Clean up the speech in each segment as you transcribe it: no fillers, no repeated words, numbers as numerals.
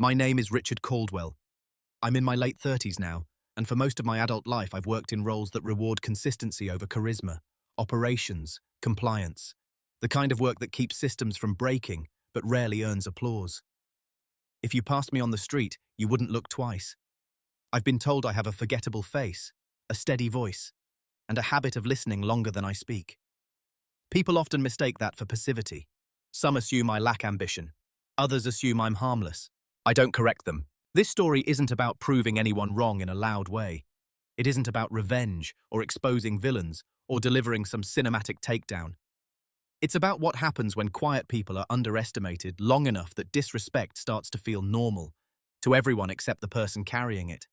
My name is Richard Caldwell. I'm in my late 30s now, and for most of my adult life I've worked in roles that reward consistency over charisma, operations, compliance, the kind of work that keeps systems from breaking but rarely earns applause. If you passed me on the street, you wouldn't look twice. I've been told I have a forgettable face, a steady voice, and a habit of listening longer than I speak. People often mistake that for passivity. Some assume I lack ambition. Others assume I'm harmless. I don't correct them. This story isn't about proving anyone wrong in a loud way. It isn't about revenge or exposing villains or delivering some cinematic takedown. It's about what happens when quiet people are underestimated long enough that disrespect starts to feel normal to everyone except the person carrying it.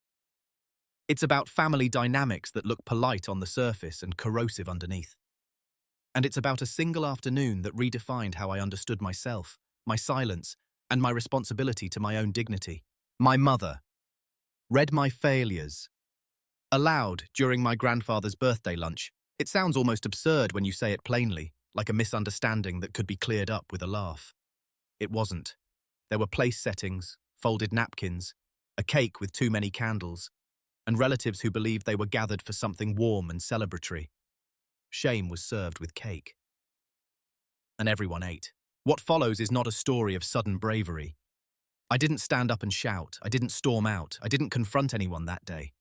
It's about family dynamics that look polite on the surface and corrosive underneath. And it's about a single afternoon that redefined how I understood myself, my silence, and my responsibility to my own dignity. My mother read my failures aloud during my grandfather's birthday lunch. It sounds almost absurd when you say it plainly, like a misunderstanding that could be cleared up with a laugh. It wasn't. There were place settings, folded napkins, a cake with too many candles, and relatives who believed they were gathered for something warm and celebratory. Shame was served with cake. And everyone ate. What follows is not a story of sudden bravery. I didn't stand up and shout, I didn't storm out, I didn't confront anyone that day.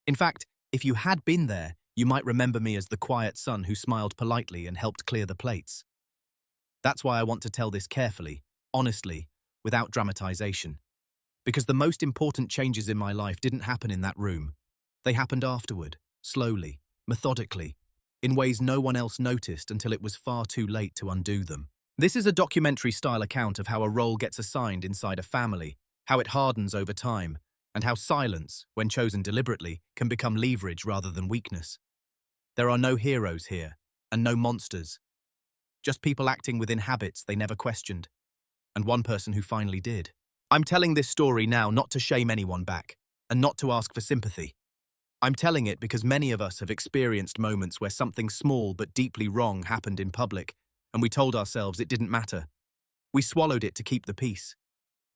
In fact, if you had been there, you might remember me as the quiet son who smiled politely and helped clear the plates. That's why I want to tell this carefully, honestly, without dramatization. Because the most important changes in my life didn't happen in that room. They happened afterward, slowly, methodically, in ways no one else noticed until it was far too late to undo them. This is a documentary-style account of how a role gets assigned inside a family, how it hardens over time, and how silence, when chosen deliberately, can become leverage rather than weakness. There are no heroes here, and no monsters. Just people acting within habits they never questioned, and one person who finally did. I'm telling this story now not to shame anyone back, and not to ask for sympathy. I'm telling it because many of us have experienced moments where something small but deeply wrong happened in public, and we told ourselves it didn't matter. We swallowed it to keep the peace.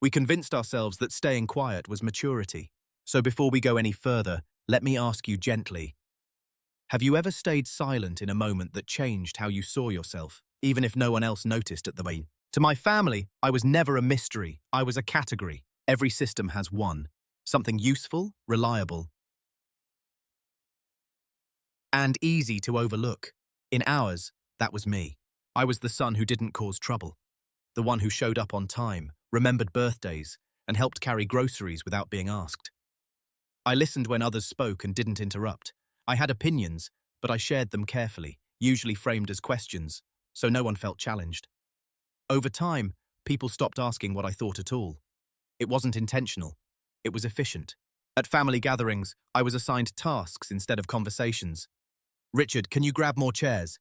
We convinced ourselves that staying quiet was maturity. So before we go any further, let me ask you gently. Have you ever stayed silent in a moment that changed how you saw yourself, even if no one else noticed at the time? To my family, I was never a mystery. I was a category. Every system has one. Something useful, reliable, and easy to overlook. In ours, that was me. I was the son who didn't cause trouble. The one who showed up on time, remembered birthdays, and helped carry groceries without being asked. I listened when others spoke and didn't interrupt. I had opinions, but I shared them carefully, usually framed as questions, so no one felt challenged. Over time, people stopped asking what I thought at all. It wasn't intentional. It was efficient. At family gatherings, I was assigned tasks instead of conversations. Richard, can you grab more chairs?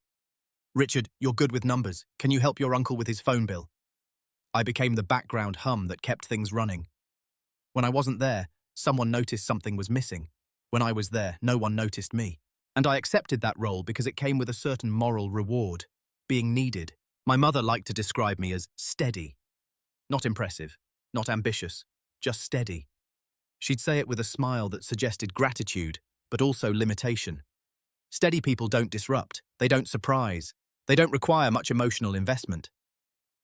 Richard, you're good with numbers. Can you help your uncle with his phone bill? I became the background hum that kept things running. When I wasn't there, someone noticed something was missing. When I was there, no one noticed me. And I accepted that role because it came with a certain moral reward, being needed. My mother liked to describe me as steady. Not impressive, not ambitious, just steady. She'd say it with a smile that suggested gratitude, but also limitation. Steady people don't disrupt, they don't surprise, they don't require much emotional investment.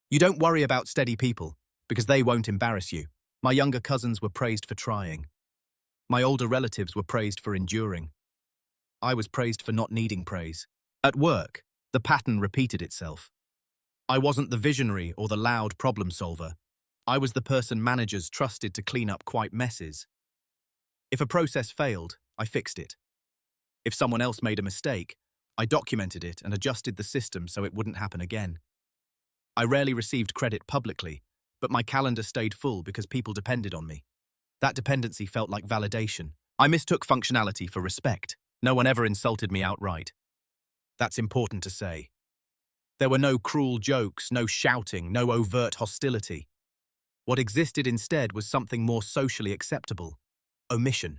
You don't worry about steady people, because they won't embarrass you. My younger cousins were praised for trying. My older relatives were praised for enduring. I was praised for not needing praise. At work, the pattern repeated itself. I wasn't the visionary or the loud problem solver. I was the person managers trusted to clean up quiet messes. If a process failed, I fixed it. If someone else made a mistake, I documented it and adjusted the system so it wouldn't happen again. I rarely received credit publicly, but my calendar stayed full because people depended on me. That dependency felt like validation. I mistook functionality for respect. No one ever insulted me outright. That's important to say. There were no cruel jokes, no shouting, no overt hostility. What existed instead was something more socially acceptable: omission.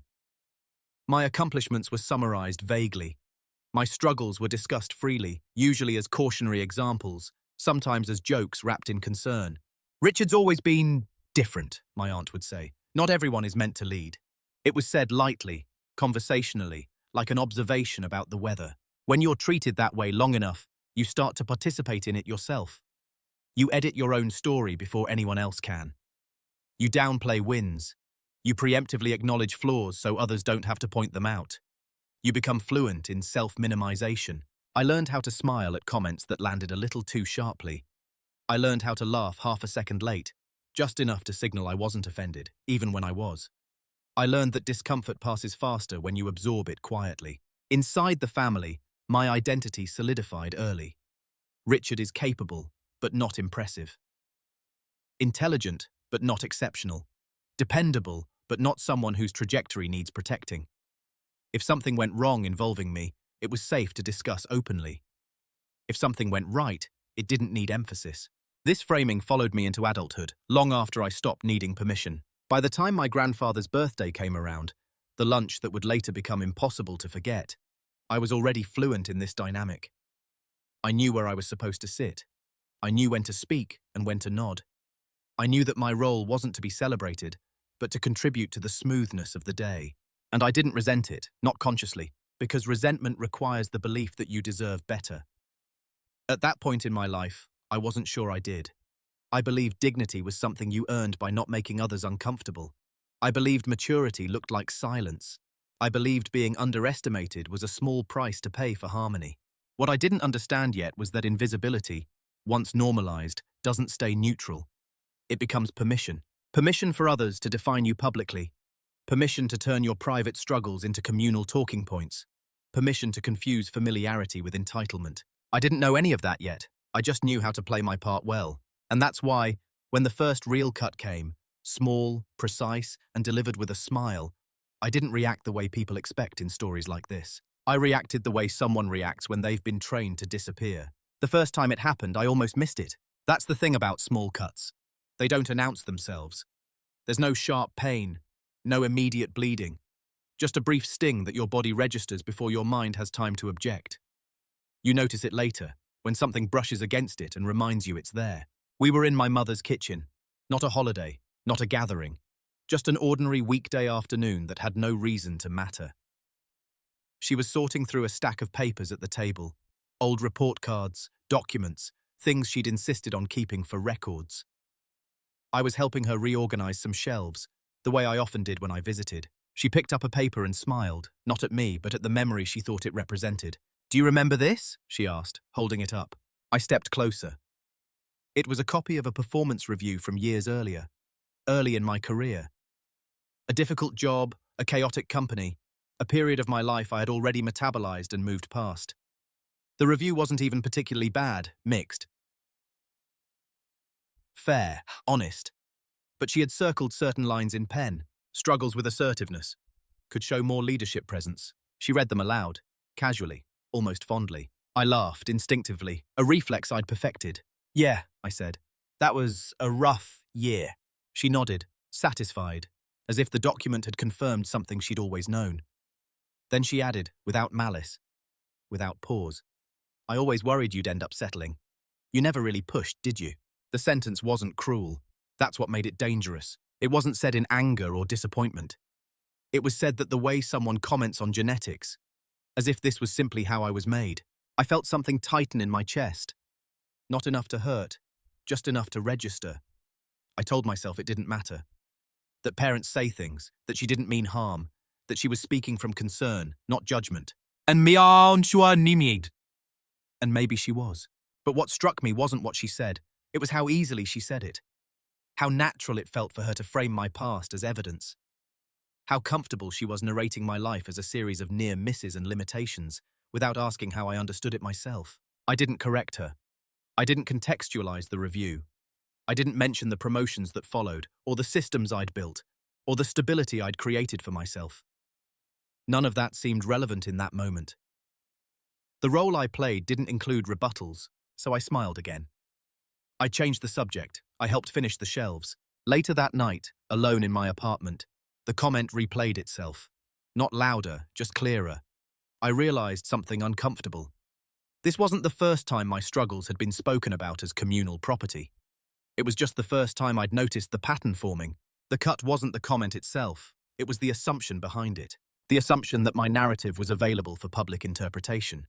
My accomplishments were summarized vaguely. My struggles were discussed freely, usually as cautionary examples, sometimes as jokes wrapped in concern. Richard's always been Different, my aunt would say. Not everyone is meant to lead. It was said lightly, conversationally, like an observation about the weather. When you're treated that way long enough, you start to participate in it yourself. You edit your own story before anyone else can. You downplay wins. You preemptively acknowledge flaws so others don't have to point them out. You become fluent in self-minimization. I learned how to smile at comments that landed a little too sharply. I learned how to laugh half a second late, just enough to signal I wasn't offended, even when I was. I learned that discomfort passes faster when you absorb it quietly. Inside the family, my identity solidified early. Richard is capable, but not impressive. Intelligent, but not exceptional. Dependable, but not someone whose trajectory needs protecting. If something went wrong involving me, it was safe to discuss openly. If something went right, it didn't need emphasis. This framing followed me into adulthood, long after I stopped needing permission. By the time my grandfather's birthday came around, the lunch that would later become impossible to forget, I was already fluent in this dynamic. I knew where I was supposed to sit. I knew when to speak and when to nod. I knew that my role wasn't to be celebrated, but to contribute to the smoothness of the day. And I didn't resent it, not consciously, because resentment requires the belief that you deserve better. At that point in my life, I wasn't sure I did. I believed dignity was something you earned by not making others uncomfortable. I believed maturity looked like silence. I believed being underestimated was a small price to pay for harmony. What I didn't understand yet was that invisibility, once normalized, doesn't stay neutral. It becomes permission. Permission for others to define you publicly. Permission to turn your private struggles into communal talking points. Permission to confuse familiarity with entitlement. I didn't know any of that yet. I just knew how to play my part well. And that's why, when the first real cut came, small, precise, and delivered with a smile, I didn't react the way people expect in stories like this. I reacted the way someone reacts when they've been trained to disappear. The first time it happened, I almost missed it. That's the thing about small cuts. They don't announce themselves. There's no sharp pain, no immediate bleeding, just a brief sting that your body registers before your mind has time to object. You notice it later, when something brushes against it and reminds you it's there. We were in my mother's kitchen. Not a holiday, not a gathering. Just an ordinary weekday afternoon that had no reason to matter. She was sorting through a stack of papers at the table. Old report cards, documents, things she'd insisted on keeping for records. I was helping her reorganize some shelves, the way I often did when I visited. She picked up a paper and smiled, not at me, but at the memory she thought it represented. "Do you remember this?" she asked, holding it up. I stepped closer. It was a copy of a performance review from years earlier, early in my career. A difficult job, a chaotic company, a period of my life I had already metabolized and moved past. The review wasn't even particularly bad, mixed. Fair, honest. But she had circled certain lines in pen, struggles with assertiveness, could show more leadership presence. She read them aloud, casually, almost fondly. I laughed instinctively, a reflex I'd perfected. "Yeah," I said. "That was a rough year." She nodded, satisfied, as if the document had confirmed something she'd always known. Then she added, without malice, without pause, "I always worried you'd end up settling. You never really pushed, did you?" The sentence wasn't cruel. That's what made it dangerous. It wasn't said in anger or disappointment. It was said that the way someone comments on genetics, as if this was simply how I was made. I felt something tighten in my chest. Not enough to hurt, just enough to register. I told myself it didn't matter. That parents say things, that she didn't mean harm, that she was speaking from concern, not judgment. And maybe she was. But what struck me wasn't what she said. It was how easily she said it. How natural it felt for her to frame my past as evidence. How comfortable she was narrating my life as a series of near misses and limitations, without asking how I understood it myself. I didn't correct her. I didn't contextualize the review. I didn't mention the promotions that followed, or the systems I'd built, or the stability I'd created for myself. None of that seemed relevant in that moment. The role I played didn't include rebuttals, so I smiled again. I changed the subject. I helped finish the shelves. Later that night, alone in my apartment, the comment replayed itself. Not louder, just clearer. I realized something uncomfortable. This wasn't the first time my struggles had been spoken about as communal property. It was just the first time I'd noticed the pattern forming. The cut wasn't the comment itself, it was the assumption behind it. The assumption that my narrative was available for public interpretation.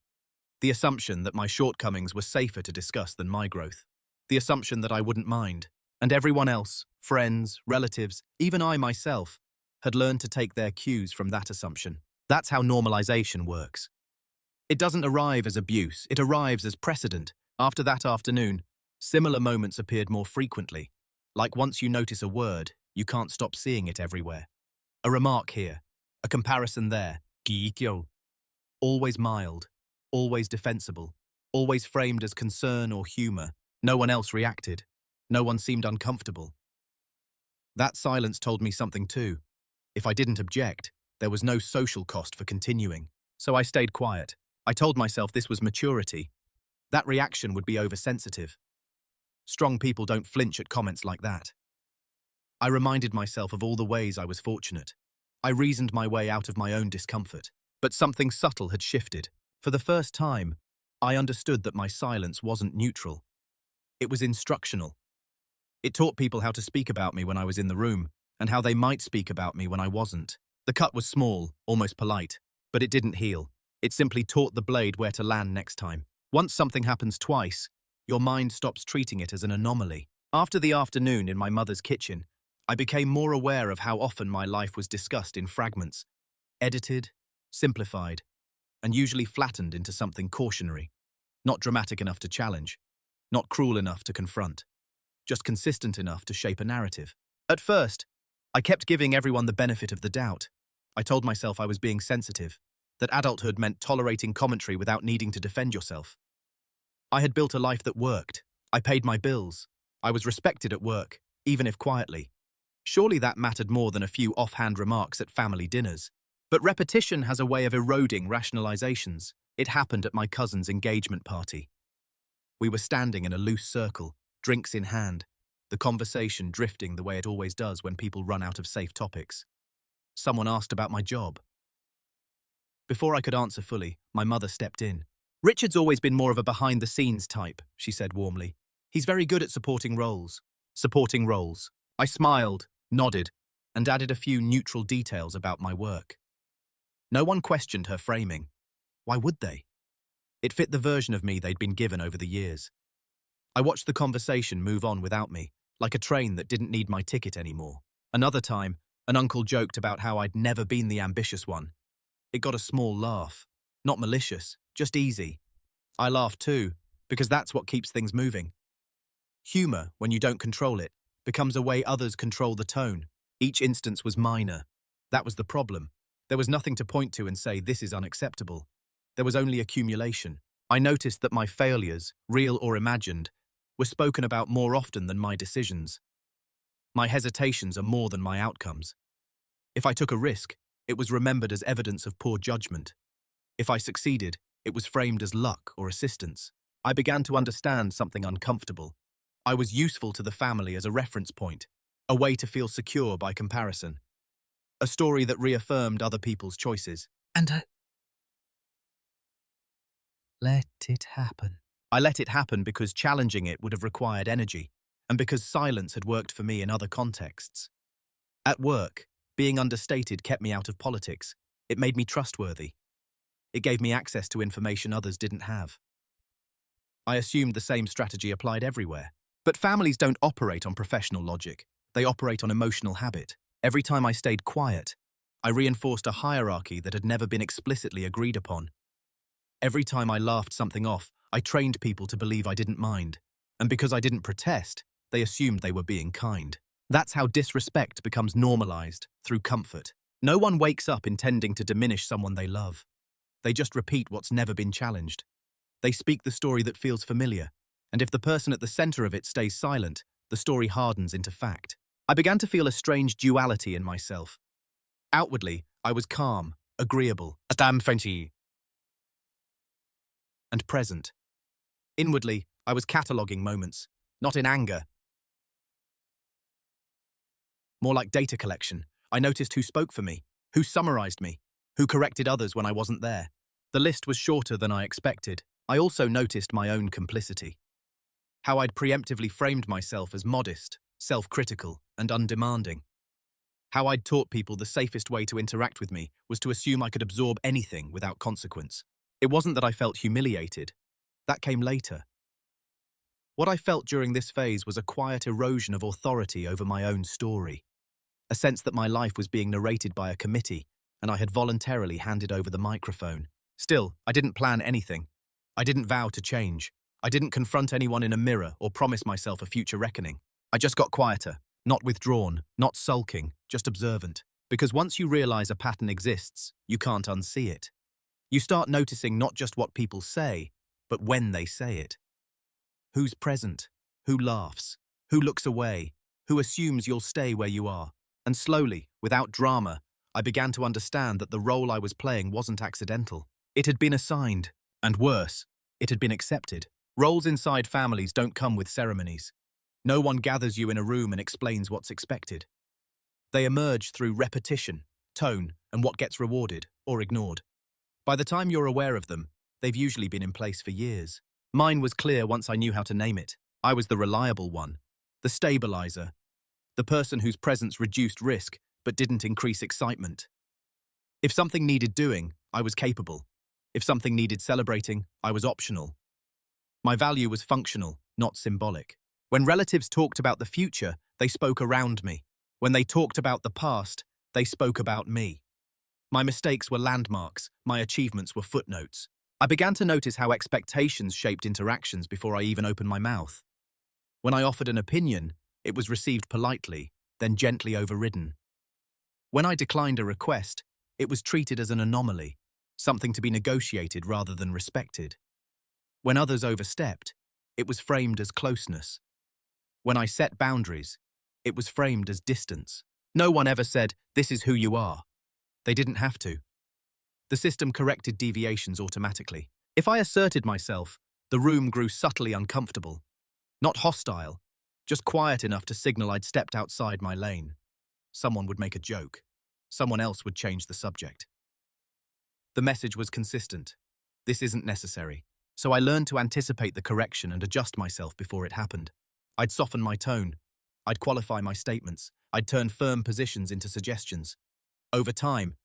The assumption that my shortcomings were safer to discuss than my growth. The assumption that I wouldn't mind. And everyone else, friends, relatives, even I myself, had learned to take their cues from that assumption. That's how normalization works. It doesn't arrive as abuse, it arrives as precedent. After that afternoon, similar moments appeared more frequently. Like once you notice a word, you can't stop seeing it everywhere. A remark here, a comparison there. Always mild, always defensible, always framed as concern or humor. No one else reacted. No one seemed uncomfortable. That silence told me something too. If I didn't object, there was no social cost for continuing. So I stayed quiet. I told myself this was maturity. That reaction would be oversensitive. Strong people don't flinch at comments like that. I reminded myself of all the ways I was fortunate. I reasoned my way out of my own discomfort. But something subtle had shifted. For the first time, I understood that my silence wasn't neutral. It was instructional. It taught people how to speak about me when I was in the room, and how they might speak about me when I wasn't. The cut was small, almost polite, but it didn't heal. It simply taught the blade where to land next time. Once something happens twice, your mind stops treating it as an anomaly. After the afternoon in my mother's kitchen, I became more aware of how often my life was discussed in fragments, edited, simplified, and usually flattened into something cautionary. Not dramatic enough to challenge, not cruel enough to confront, just consistent enough to shape a narrative. At first, I kept giving everyone the benefit of the doubt. I told myself I was being sensitive, that adulthood meant tolerating commentary without needing to defend yourself. I had built a life that worked. I paid my bills. I was respected at work, even if quietly. Surely that mattered more than a few offhand remarks at family dinners. But repetition has a way of eroding rationalizations. It happened at my cousin's engagement party. We were standing in a loose circle, drinks in hand, the conversation drifting the way it always does when people run out of safe topics. Someone asked about my job. Before I could answer fully, my mother stepped in. "Richard's always been more of a behind-the-scenes type," she said warmly. "He's very good at supporting roles." Supporting roles. I smiled, nodded, and added a few neutral details about my work. No one questioned her framing. Why would they? It fit the version of me they'd been given over the years. I watched the conversation move on without me, like a train that didn't need my ticket anymore. Another time, an uncle joked about how I'd never been the ambitious one. It got a small laugh. Not malicious, just easy. I laughed too, because that's what keeps things moving. Humor, when you don't control it, becomes a way others control the tone. Each instance was minor. That was the problem. There was nothing to point to and say, this is unacceptable. There was only accumulation. I noticed that my failures, real or imagined, were spoken about more often than my decisions. My hesitations are more than my outcomes. If I took a risk, it was remembered as evidence of poor judgment. If I succeeded, it was framed as luck or assistance. I began to understand something uncomfortable. I was useful to the family as a reference point, a way to feel secure by comparison. A story that reaffirmed other people's choices. And I let it happen. I let it happen because challenging it would have required energy, and because silence had worked for me in other contexts. At work, being understated kept me out of politics. It made me trustworthy. It gave me access to information others didn't have. I assumed the same strategy applied everywhere. But families don't operate on professional logic. They operate on emotional habit. Every time I stayed quiet, I reinforced a hierarchy that had never been explicitly agreed upon. Every time I laughed something off, I trained people to believe I didn't mind. And because I didn't protest, they assumed they were being kind. That's how disrespect becomes normalized, through comfort. No one wakes up intending to diminish someone they love. They just repeat what's never been challenged. They speak the story that feels familiar, and if the person at the center of it stays silent, the story hardens into fact. I began to feel a strange duality in myself. Outwardly, I was calm, agreeable, and present. Inwardly, I was cataloguing moments, not in anger. More like data collection. I noticed who spoke for me, who summarized me, who corrected others when I wasn't there. The list was shorter than I expected. I also noticed my own complicity. how I'd preemptively framed myself as modest, self-critical, and undemanding. How I'd taught people the safest way to interact with me was to assume I could absorb anything without consequence. It wasn't that I felt humiliated. That came later. What I felt during this phase was a quiet erosion of authority over my own story. A sense that my life was being narrated by a committee, and I had voluntarily handed over the microphone. Still, I didn't plan anything. I didn't vow to change. I didn't confront anyone in a mirror or promise myself a future reckoning. I just got quieter, not withdrawn, not sulking, just observant. Because once you realize a pattern exists, you can't unsee it. You start noticing not just what people say, but when they say it. Who's present? Who laughs? Who looks away? Who assumes you'll stay where you are? And slowly, without drama, I began to understand that the role I was playing wasn't accidental. It had been assigned, and worse, it had been accepted. Roles inside families don't come with ceremonies. No one gathers you in a room and explains what's expected. They emerge through repetition, tone, and what gets rewarded or ignored. By the time you're aware of them, they've usually been in place for years. Mine was clear once I knew how to name it. I was the reliable one, the stabilizer, the person whose presence reduced risk but didn't increase excitement. If something needed doing, I was capable. If something needed celebrating, I was optional. My value was functional, not symbolic. When relatives talked about the future, they spoke around me. When they talked about the past, they spoke about me. My mistakes were landmarks, my achievements were footnotes. I began to notice how expectations shaped interactions before I even opened my mouth. When I offered an opinion, it was received politely, then gently overridden. When I declined a request, it was treated as an anomaly, something to be negotiated rather than respected. When others overstepped, it was framed as closeness. When I set boundaries, it was framed as distance. No one ever said, "This is who you are." They didn't have to. The system corrected deviations automatically. If I asserted myself, the room grew subtly uncomfortable. Not hostile, just quiet enough to signal I'd stepped outside my lane. Someone would make a joke. Someone else would change the subject. The message was consistent. This isn't necessary. So I learned to anticipate the correction and adjust myself before it happened. I'd soften my tone. I'd qualify my statements. I'd turn firm positions into suggestions. Over time,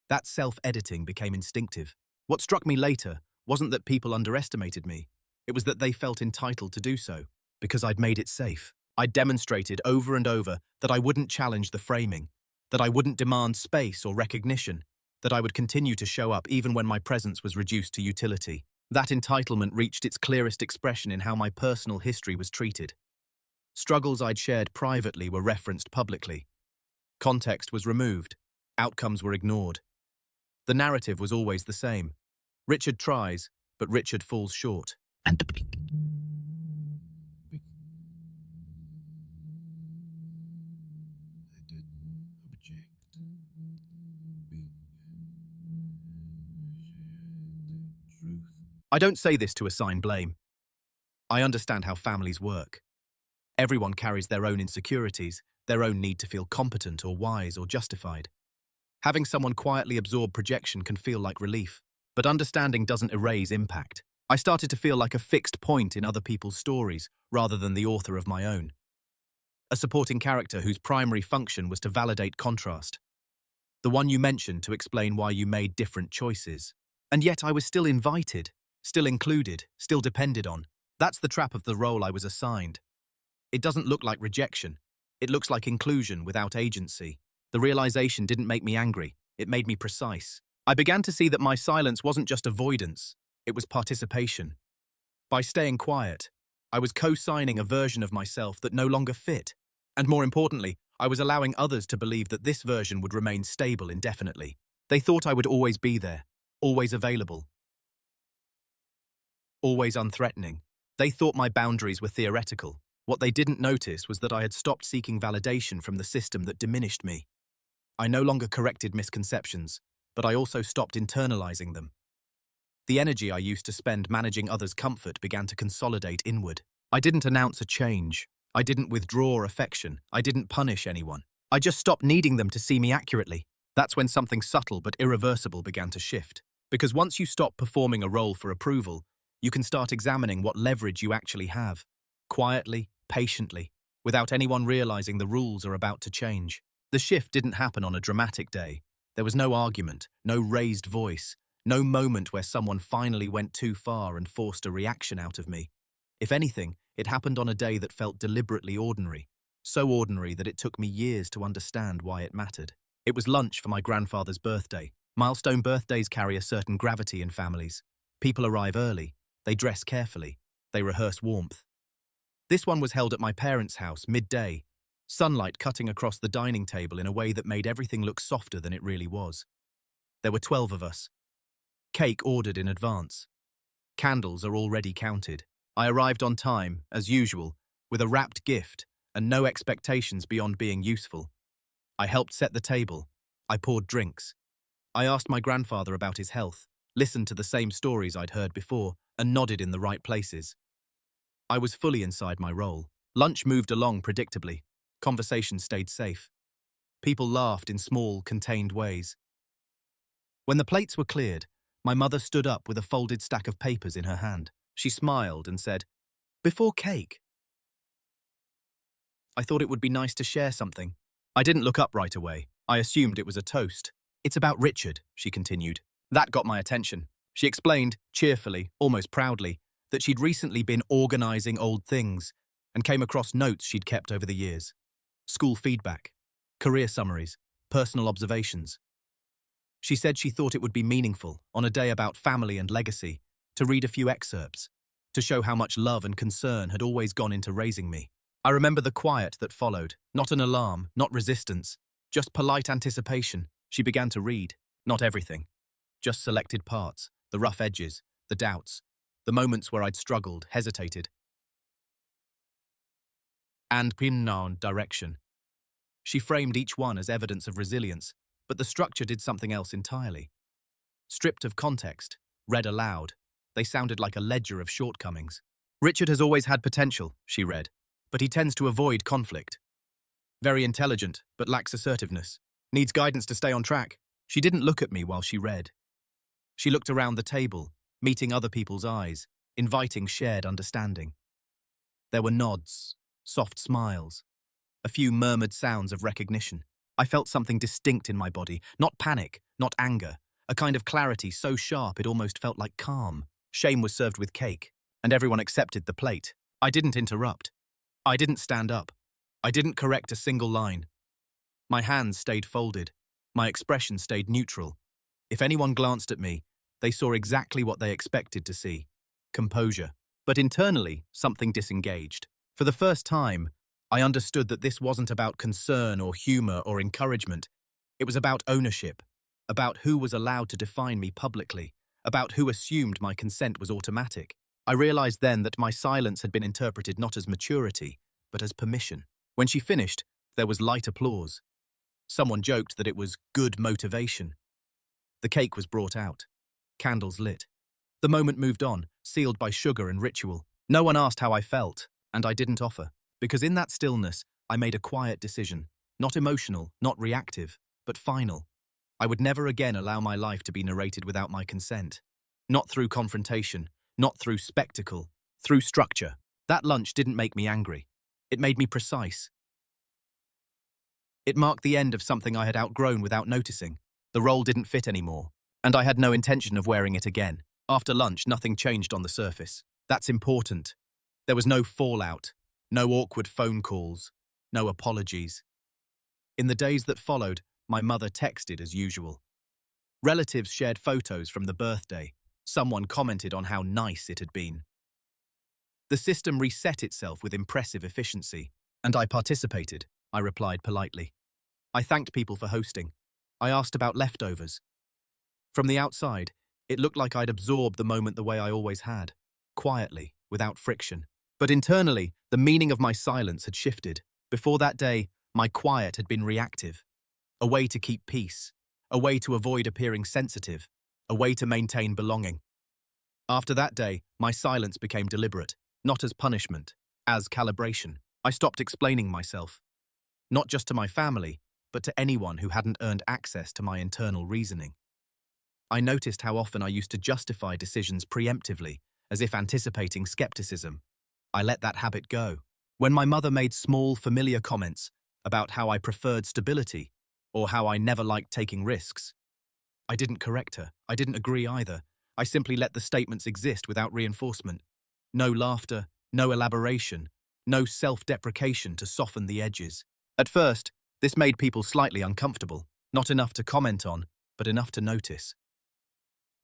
that self-editing became instinctive. What struck me later wasn't that people underestimated me. It was that they felt entitled to do so, because I'd made it safe. I'd demonstrated over and over that I wouldn't challenge the framing, that I wouldn't demand space or recognition, that I would continue to show up even when my presence was reduced to utility. That entitlement reached its clearest expression in how my personal history was treated. Struggles I'd shared privately were referenced publicly. Context was removed. Outcomes were ignored. The narrative was always the same. Richard tries, but Richard falls short. And I don't say this to assign blame. I understand how families work. Everyone carries their own insecurities, their own need to feel competent or wise or justified. Having someone quietly absorb projection can feel like relief, but understanding doesn't erase impact. I started to feel like a fixed point in other people's stories rather than the author of my own. A supporting character whose primary function was to validate contrast. The one you mentioned to explain why you made different choices. And yet I was still invited, still included, still depended on. That's the trap of the role I was assigned. It doesn't look like rejection. It looks like inclusion without agency. The realization didn't make me angry. It made me precise. I began to see that my silence wasn't just avoidance. It was participation. By staying quiet, I was co-signing a version of myself that no longer fit. And more importantly, I was allowing others to believe that this version would remain stable indefinitely. They thought I would always be there, always available, always unthreatening. They thought my boundaries were theoretical. What they didn't notice was that I had stopped seeking validation from the system that diminished me. I no longer corrected misconceptions, but I also stopped internalizing them. The energy I used to spend managing others' comfort began to consolidate inward. I didn't announce a change. I didn't withdraw affection. I didn't punish anyone. I just stopped needing them to see me accurately. That's when something subtle but irreversible began to shift. Because once you stop performing a role for approval, You can start examining what leverage you actually have, quietly, patiently, without anyone realizing the rules are about to change. The shift didn't happen on a dramatic day. There was no argument, no raised voice, no moment where someone finally went too far and forced a reaction out of me. If anything, it happened on a day that felt deliberately ordinary, so ordinary that it took me years to understand why it mattered. It was lunch for my grandfather's birthday. Milestone birthdays carry a certain gravity in families. People arrive early, they dress carefully, they rehearse warmth. This one was held at my parents' house midday, sunlight cutting across the dining table in a way that made everything look softer than it really was. There were 12 of us. Cake ordered in advance. Candles are already counted. I arrived on time, as usual, with a wrapped gift and no expectations beyond being useful. I helped set the table. I poured drinks. I asked my grandfather about his health, listened to the same stories I'd heard before, and nodded in the right places. I was fully inside my role. Lunch moved along predictably. Conversation stayed safe. People laughed in small, contained ways. When the plates were cleared, my mother stood up with a folded stack of papers in her hand. She smiled and said, "Before cake." I thought it would be nice to share something. I didn't look up right away. I assumed it was a toast. "It's about Richard," she continued. That got my attention. She explained, cheerfully, almost proudly, that she'd recently been organizing old things and came across notes she'd kept over the years. School feedback, career summaries, personal observations. She said she thought it would be meaningful, on a day about family and legacy, to read a few excerpts, to show how much love and concern had always gone into raising me. I remember the quiet that followed, not an alarm, not resistance, just polite anticipation. She began to read, not everything, just selected parts, the rough edges, the doubts, the moments where I'd struggled, hesitated. And unknown direction. She framed each one as evidence of resilience, but the structure did something else entirely. Stripped of context, read aloud, they sounded like a ledger of shortcomings. "Richard has always had potential," she read, "but he tends to avoid conflict. Very intelligent, but lacks assertiveness. Needs guidance to stay on track." She didn't look at me while she read. She looked around the table, meeting other people's eyes, inviting shared understanding. There were nods, soft smiles, a few murmured sounds of recognition. I felt something distinct in my body, not panic, not anger, a kind of clarity so sharp it almost felt like calm. Shame was served with cake, and everyone accepted the plate. I didn't interrupt. I didn't stand up. I didn't correct a single line. My hands stayed folded. My expression stayed neutral. If anyone glanced at me, they saw exactly what they expected to see: composure. But internally, something disengaged. For the first time, I understood that this wasn't about concern or humor or encouragement. It was about ownership, about who was allowed to define me publicly, about who assumed my consent was automatic. I realized then that my silence had been interpreted not as maturity, but as permission. When she finished, there was light applause. Someone joked that it was good motivation. The cake was brought out. Candles lit. The moment moved on, sealed by sugar and ritual. No one asked how I felt, and I didn't offer. Because in that stillness, I made a quiet decision. Not emotional, not reactive, but final. I would never again allow my life to be narrated without my consent. Not through confrontation, not through spectacle, through structure. That lunch didn't make me angry. It made me precise. It marked the end of something I had outgrown without noticing. The role didn't fit anymore, and I had no intention of wearing it again. After lunch, nothing changed on the surface. That's important. There was no fallout, no awkward phone calls, no apologies. In the days that followed, my mother texted as usual. Relatives shared photos from the birthday. Someone commented on how nice it had been. The system reset itself with impressive efficiency, and I participated, I replied politely. I thanked people for hosting. I asked about leftovers. From the outside, it looked like I'd absorbed the moment the way I always had, quietly, without friction. But internally, the meaning of my silence had shifted. Before that day, my quiet had been reactive. A way to keep peace, a way to avoid appearing sensitive, a way to maintain belonging. After that day, my silence became deliberate, not as punishment, as calibration. I stopped explaining myself, not just to my family, but to anyone who hadn't earned access to my internal reasoning. I noticed how often I used to justify decisions preemptively, as if anticipating skepticism. I let that habit go. When my mother made small, familiar comments about how I preferred stability or how I never liked taking risks, I didn't correct her. I didn't agree either. I simply let the statements exist without reinforcement. No laughter, no elaboration, no self-deprecation to soften the edges. At first, this made people slightly uncomfortable, not enough to comment on, but enough to notice.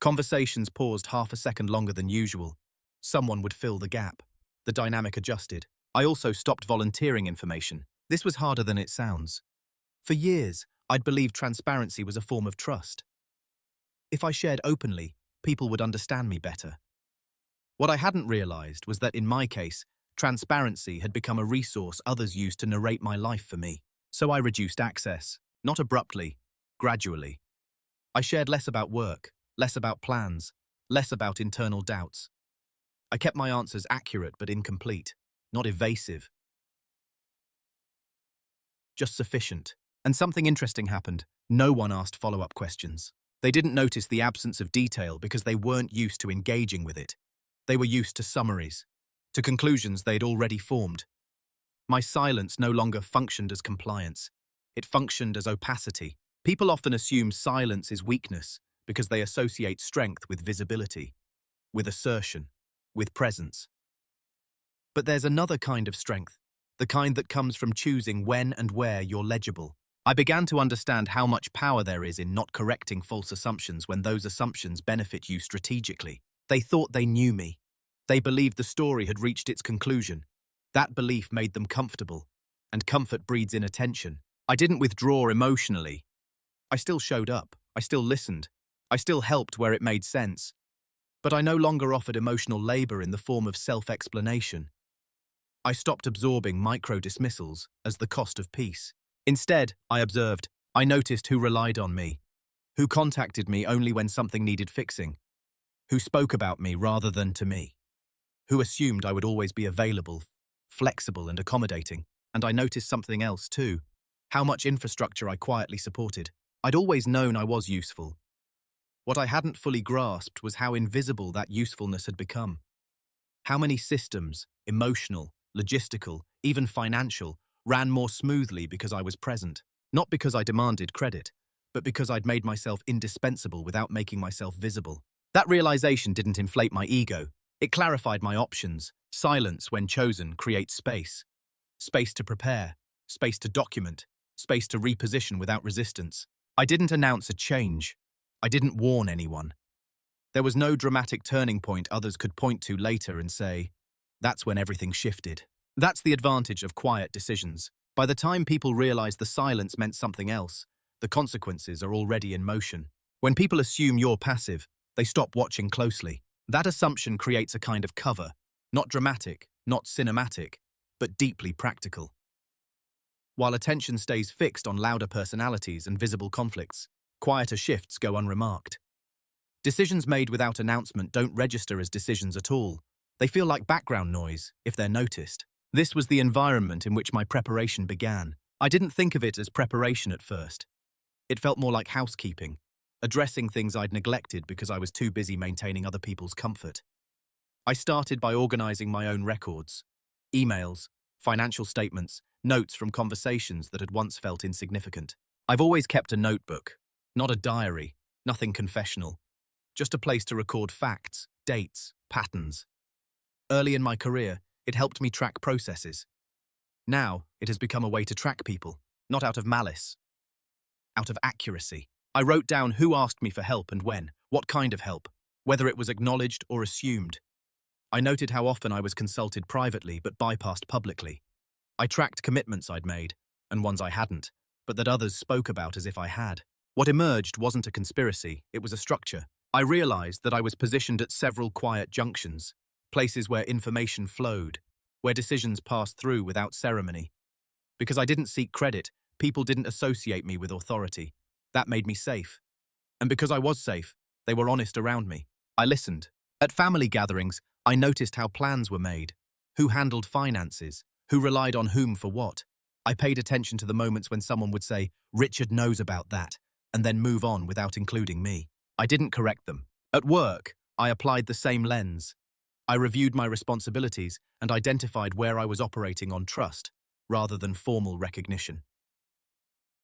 Conversations paused half a second longer than usual. Someone would fill the gap. The dynamic adjusted. I also stopped volunteering information. This was harder than it sounds. For years, I'd believed transparency was a form of trust. If I shared openly, people would understand me better. What I hadn't realized was that in my case, transparency had become a resource others used to narrate my life for me. So I reduced access, not abruptly, gradually. I shared less about work, less about plans, less about internal doubts. I kept my answers accurate but incomplete, not evasive. Just sufficient. And something interesting happened. No one asked follow-up questions. They didn't notice the absence of detail because they weren't used to engaging with it. They were used to summaries, to conclusions they'd already formed. My silence no longer functioned as compliance. It functioned as opacity. People often assume silence is weakness because they associate strength with visibility, with assertion, with presence. But there's another kind of strength, the kind that comes from choosing when and where you're legible. I began to understand how much power there is in not correcting false assumptions when those assumptions benefit you strategically. They thought they knew me. They believed the story had reached its conclusion. That belief made them comfortable, and comfort breeds inattention. I didn't withdraw emotionally. I still showed up. I still listened. I still helped where it made sense. But I no longer offered emotional labor in the form of self-explanation. I stopped absorbing micro-dismissals as the cost of peace. Instead, I observed. I noticed who relied on me, who contacted me only when something needed fixing, who spoke about me rather than to me, who assumed I would always be available, flexible and accommodating. And I noticed something else too, how much infrastructure I quietly supported. I'd always known I was useful. What I hadn't fully grasped was how invisible that usefulness had become. How many systems, emotional, logistical, even financial, ran more smoothly because I was present. Not because I demanded credit, but because I'd made myself indispensable without making myself visible. That realization didn't inflate my ego. It clarified my options. Silence, when chosen, creates space. Space to prepare, space to document, space to reposition without resistance. I didn't announce a change. I didn't warn anyone. There was no dramatic turning point others could point to later and say, that's when everything shifted. That's the advantage of quiet decisions. By the time people realize the silence meant something else, the consequences are already in motion. When people assume you're passive, they stop watching closely. That assumption creates a kind of cover, not dramatic, not cinematic, but deeply practical. While attention stays fixed on louder personalities and visible conflicts, quieter shifts go unremarked. Decisions made without announcement don't register as decisions at all. They feel like background noise, if they're noticed. This was the environment in which my preparation began. I didn't think of it as preparation at first. It felt more like housekeeping, addressing things I'd neglected because I was too busy maintaining other people's comfort. I started by organizing my own records, emails, financial statements, notes from conversations that had once felt insignificant. I've always kept a notebook, not a diary, nothing confessional, just a place to record facts, dates, patterns. Early in my career, it helped me track processes. Now, it has become a way to track people, not out of malice, out of accuracy. I wrote down who asked me for help and when, what kind of help, whether it was acknowledged or assumed. I noted how often I was consulted privately but bypassed publicly. I tracked commitments I'd made, and ones I hadn't, but that others spoke about as if I had. What emerged wasn't a conspiracy, it was a structure. I realized that I was positioned at several quiet junctions, places where information flowed, where decisions passed through without ceremony. Because I didn't seek credit, people didn't associate me with authority. That made me safe. And because I was safe, they were honest around me. I listened. At family gatherings, I noticed how plans were made, who handled finances, who relied on whom for what. I paid attention to the moments when someone would say, "Richard knows about that," and then move on without including me. I didn't correct them. At work, I applied the same lens. I reviewed my responsibilities and identified where I was operating on trust, rather than formal recognition.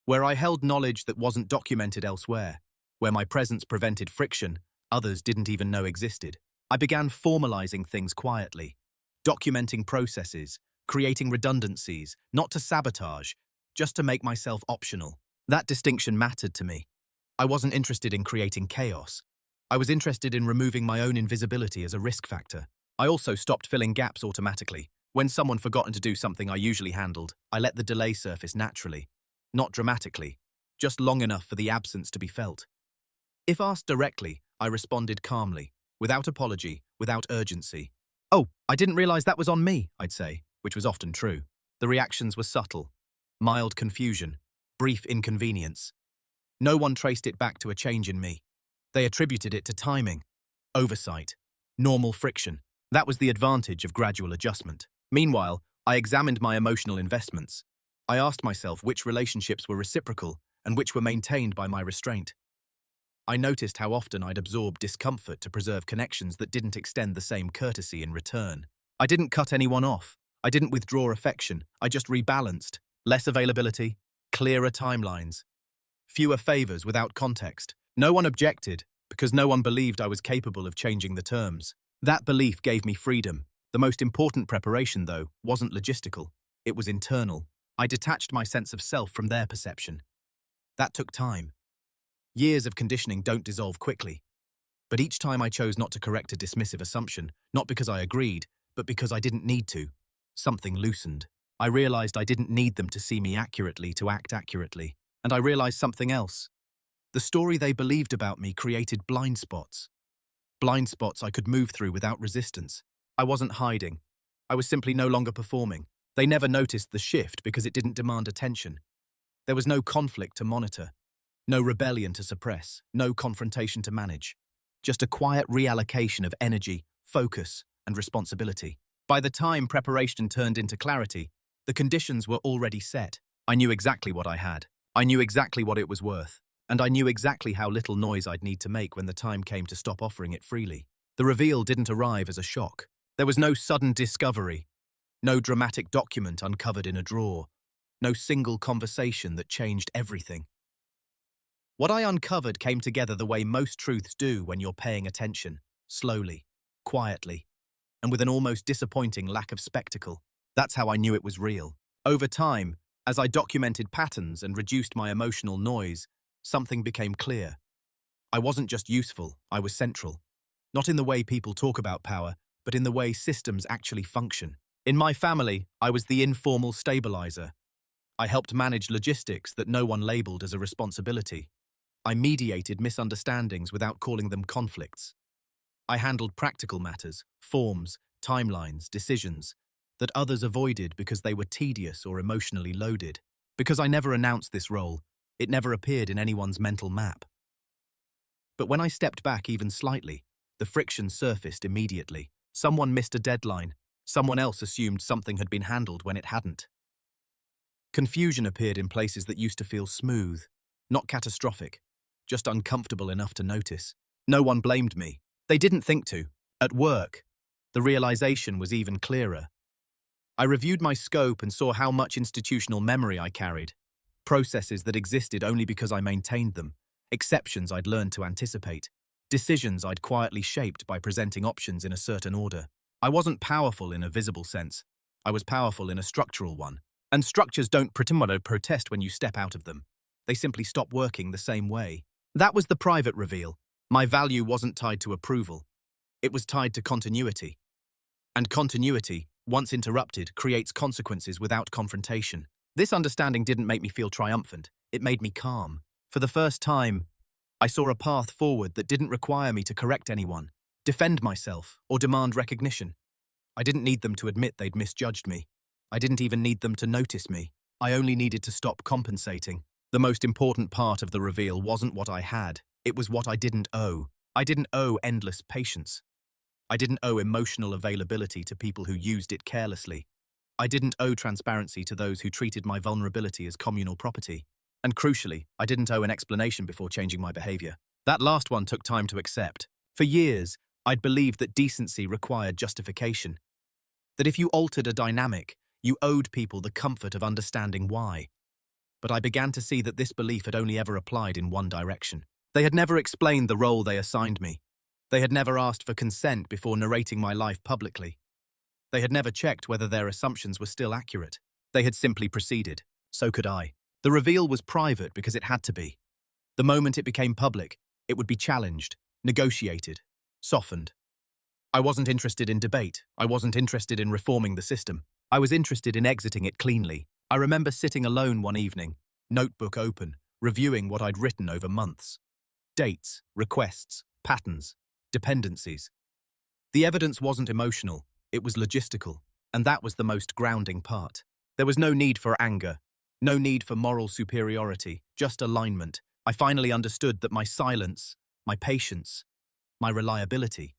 Where I held knowledge that wasn't documented elsewhere, where my presence prevented friction others didn't even know existed, I began formalizing things quietly, documenting processes, creating redundancies, not to sabotage, just to make myself optional. That distinction mattered to me. I wasn't interested in creating chaos. I was interested in removing my own invisibility as a risk factor. I also stopped filling gaps automatically. When someone forgotten to do something I usually handled, I let the delay surface naturally, not dramatically, just long enough for the absence to be felt. If asked directly, I responded calmly, without apology, without urgency. "Oh, I didn't realize that was on me," I'd say, which was often true. The reactions were subtle. Mild confusion, brief inconvenience. No one traced it back to a change in me. They attributed it to timing, oversight, normal friction. That was the advantage of gradual adjustment. Meanwhile, I examined my emotional investments. I asked myself which relationships were reciprocal and which were maintained by my restraint. I noticed how often I'd absorb discomfort to preserve connections that didn't extend the same courtesy in return. I didn't cut anyone off. I didn't withdraw affection. I just rebalanced. Less availability, clearer timelines, fewer favors without context. No one objected because no one believed I was capable of changing the terms. That belief gave me freedom. The most important preparation, though, wasn't logistical. It was internal. I detached my sense of self from their perception. That took time. Years of conditioning don't dissolve quickly. But each time I chose not to correct a dismissive assumption, not because I agreed, but because I didn't need to, something loosened. I realized I didn't need them to see me accurately to act accurately. And I realized something else. The story they believed about me created blind spots. Blind spots I could move through without resistance. I wasn't hiding. I was simply no longer performing. They never noticed the shift because it didn't demand attention. There was no conflict to monitor, no rebellion to suppress, no confrontation to manage. Just a quiet reallocation of energy, focus, and responsibility. By the time preparation turned into clarity, the conditions were already set. I knew exactly what I had. I knew exactly what it was worth. And I knew exactly how little noise I'd need to make when the time came to stop offering it freely. The reveal didn't arrive as a shock. There was no sudden discovery, no dramatic document uncovered in a drawer, no single conversation that changed everything. What I uncovered came together the way most truths do when you're paying attention, slowly, quietly, and with an almost disappointing lack of spectacle. That's how I knew it was real. Over time, as I documented patterns and reduced my emotional noise, something became clear. I wasn't just useful, I was central. Not in the way people talk about power, but in the way systems actually function. In my family, I was the informal stabilizer. I helped manage logistics that no one labeled as a responsibility. I mediated misunderstandings without calling them conflicts. I handled practical matters, forms, timelines, decisions, that others avoided because they were tedious or emotionally loaded. Because I never announced this role, it never appeared in anyone's mental map. But when I stepped back even slightly, the friction surfaced immediately. Someone missed a deadline. Someone else assumed something had been handled when it hadn't. Confusion appeared in places that used to feel smooth, not catastrophic, just uncomfortable enough to notice. No one blamed me. They didn't think to. At work, the realization was even clearer. I reviewed my scope and saw how much institutional memory I carried. Processes that existed only because I maintained them, exceptions I'd learned to anticipate, decisions I'd quietly shaped by presenting options in a certain order. I wasn't powerful in a visible sense. I was powerful in a structural one. And structures don't protest when you step out of them. They simply stop working the same way. That was the private reveal. My value wasn't tied to approval. It was tied to continuity. And continuity, once interrupted, creates consequences without confrontation. This understanding didn't make me feel triumphant. It made me calm. For the first time, I saw a path forward that didn't require me to correct anyone, defend myself, or demand recognition. I didn't need them to admit they'd misjudged me. I didn't even need them to notice me. I only needed to stop compensating. The most important part of the reveal wasn't what I had. It was what I didn't owe. I didn't owe endless patience. I didn't owe emotional availability to people who used it carelessly. I didn't owe transparency to those who treated my vulnerability as communal property. And crucially, I didn't owe an explanation before changing my behavior. That last one took time to accept. For years, I'd believed that decency required justification, that if you altered a dynamic, you owed people the comfort of understanding why. But I began to see that this belief had only ever applied in one direction. They had never explained the role they assigned me. They had never asked for consent before narrating my life publicly. They had never checked whether their assumptions were still accurate. They had simply proceeded. So could I. The reveal was private because it had to be. The moment it became public, it would be challenged, negotiated, softened. I wasn't interested in debate. I wasn't interested in reforming the system. I was interested in exiting it cleanly. I remember sitting alone one evening, notebook open, reviewing what I'd written over months. Dates, requests, patterns, dependencies. The evidence wasn't emotional, it was logistical, and that was the most grounding part. There was no need for anger, no need for moral superiority, just alignment. I finally understood that my silence, my patience, my reliability,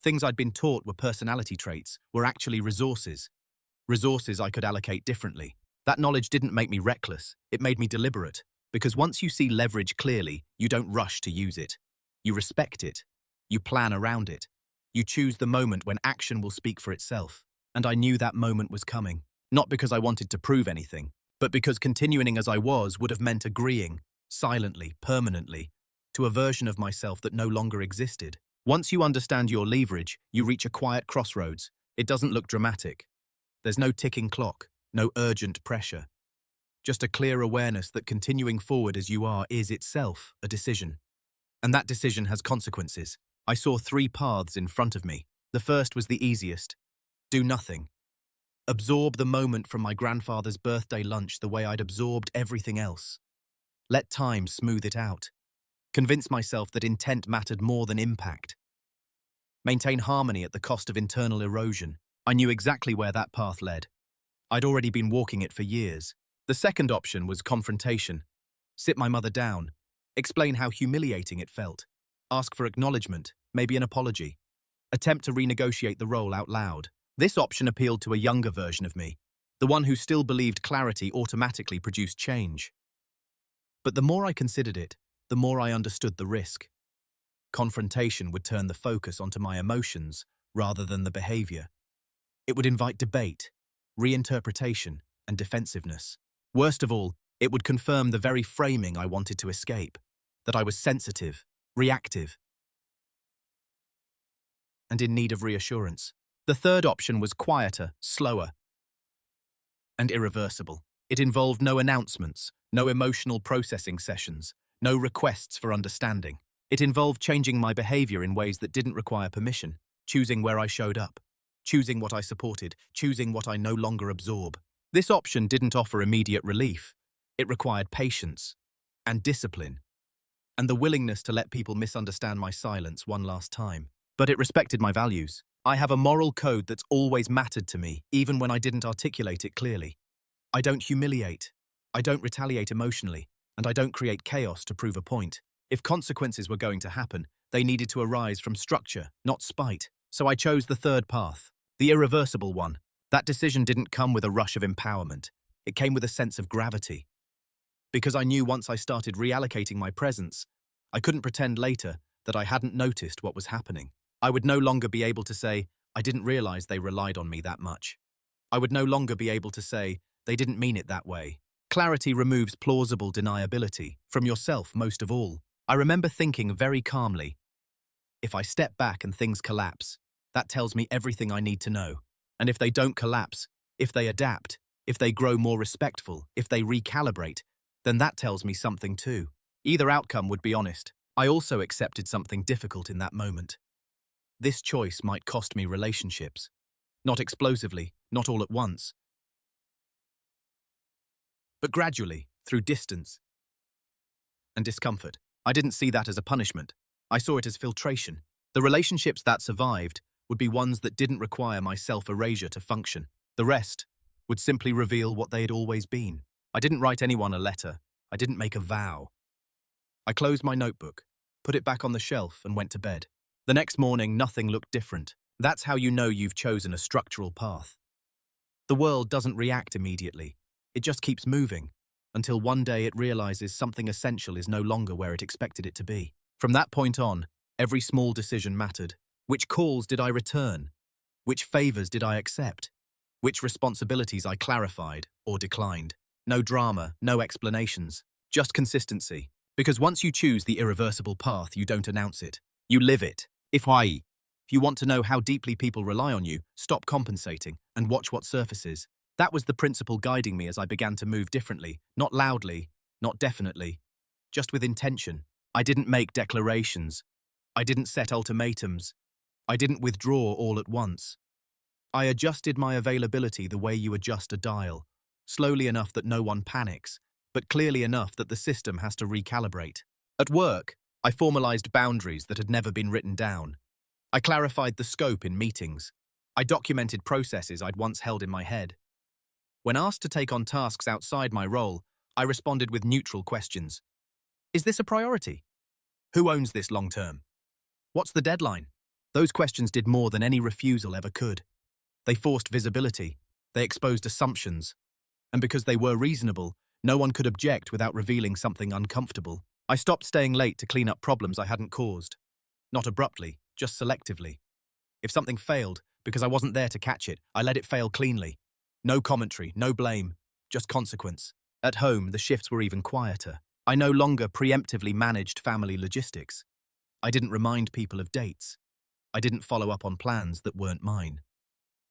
things I'd been taught were personality traits, were actually resources. Resources I could allocate differently. That knowledge didn't make me reckless, it made me deliberate. Because once you see leverage clearly, you don't rush to use it. You respect it. You plan around it. You choose the moment when action will speak for itself. And I knew that moment was coming. Not because I wanted to prove anything, but because continuing as I was would have meant agreeing, silently, permanently, to a version of myself that no longer existed. Once you understand your leverage, you reach a quiet crossroads. It doesn't look dramatic. There's no ticking clock, no urgent pressure. Just a clear awareness that continuing forward as you are is itself a decision. And that decision has consequences. I saw 3 paths in front of me. The first was the easiest. Do nothing. Absorb the moment from my grandfather's birthday lunch the way I'd absorbed everything else. Let time smooth it out. Convince myself that intent mattered more than impact. Maintain harmony at the cost of internal erosion. I knew exactly where that path led. I'd already been walking it for years. The second option was confrontation. Sit my mother down. Explain how humiliating it felt. Ask for acknowledgement, maybe an apology. Attempt to renegotiate the role out loud. This option appealed to a younger version of me, the one who still believed clarity automatically produced change. But the more I considered it, the more I understood the risk. Confrontation would turn the focus onto my emotions rather than the behavior. It would invite debate, reinterpretation, and defensiveness. Worst of all, it would confirm the very framing I wanted to escape, that I was sensitive, reactive, and in need of reassurance. The third option was quieter, slower, and irreversible. It involved no announcements, no emotional processing sessions, no requests for understanding. It involved changing my behavior in ways that didn't require permission, choosing where I showed up, choosing what I supported, choosing what I no longer absorb. This option didn't offer immediate relief. It required patience and discipline, and the willingness to let people misunderstand my silence one last time. But it respected my values. I have a moral code that's always mattered to me, even when I didn't articulate it clearly. I don't humiliate. I don't retaliate emotionally, and I don't create chaos to prove a point. If consequences were going to happen, they needed to arise from structure, not spite. So I chose the third path, the irreversible one. That decision didn't come with a rush of empowerment. It came with a sense of gravity. Because I knew once I started reallocating my presence, I couldn't pretend later that I hadn't noticed what was happening. I would no longer be able to say, I didn't realize they relied on me that much. I would no longer be able to say, they didn't mean it that way. Clarity removes plausible deniability, from yourself most of all. I remember thinking very calmly, if I step back and things collapse, that tells me everything I need to know. And if they don't collapse, if they adapt, if they grow more respectful, if they recalibrate, then that tells me something too. Either outcome would be honest. I also accepted something difficult in that moment. This choice might cost me relationships. Not explosively, not all at once, but gradually, through distance and discomfort. I didn't see that as a punishment. I saw it as filtration. The relationships that survived would be ones that didn't require my self-erasure to function. The rest would simply reveal what they had always been. I didn't write anyone a letter. I didn't make a vow. I closed my notebook, put it back on the shelf, and went to bed. The next morning, nothing looked different. That's how you know you've chosen a structural path. The world doesn't react immediately. It just keeps moving, until one day it realizes something essential is no longer where it expected it to be. From that point on, every small decision mattered. Which calls did I return? Which favors did I accept? Which responsibilities I clarified or declined? No drama, no explanations, just consistency. Because once you choose the irreversible path, you don't announce it. You live it. If you want to know how deeply people rely on you, stop compensating and watch what surfaces. That was the principle guiding me as I began to move differently, not loudly, not definitely, just with intention. I didn't make declarations. I didn't set ultimatums. I didn't withdraw all at once. I adjusted my availability the way you adjust a dial, slowly enough that no one panics, but clearly enough that the system has to recalibrate. At work, I formalized boundaries that had never been written down. I clarified the scope in meetings. I documented processes I'd once held in my head. When asked to take on tasks outside my role, I responded with neutral questions. Is this a priority? Who owns this long term? What's the deadline? Those questions did more than any refusal ever could. They forced visibility. They exposed assumptions. And because they were reasonable, no one could object without revealing something uncomfortable. I stopped staying late to clean up problems I hadn't caused. Not abruptly, just selectively. If something failed, because I wasn't there to catch it, I let it fail cleanly. No commentary, no blame, just consequence. At home, the shifts were even quieter. I no longer preemptively managed family logistics. I didn't remind people of dates. I didn't follow up on plans that weren't mine.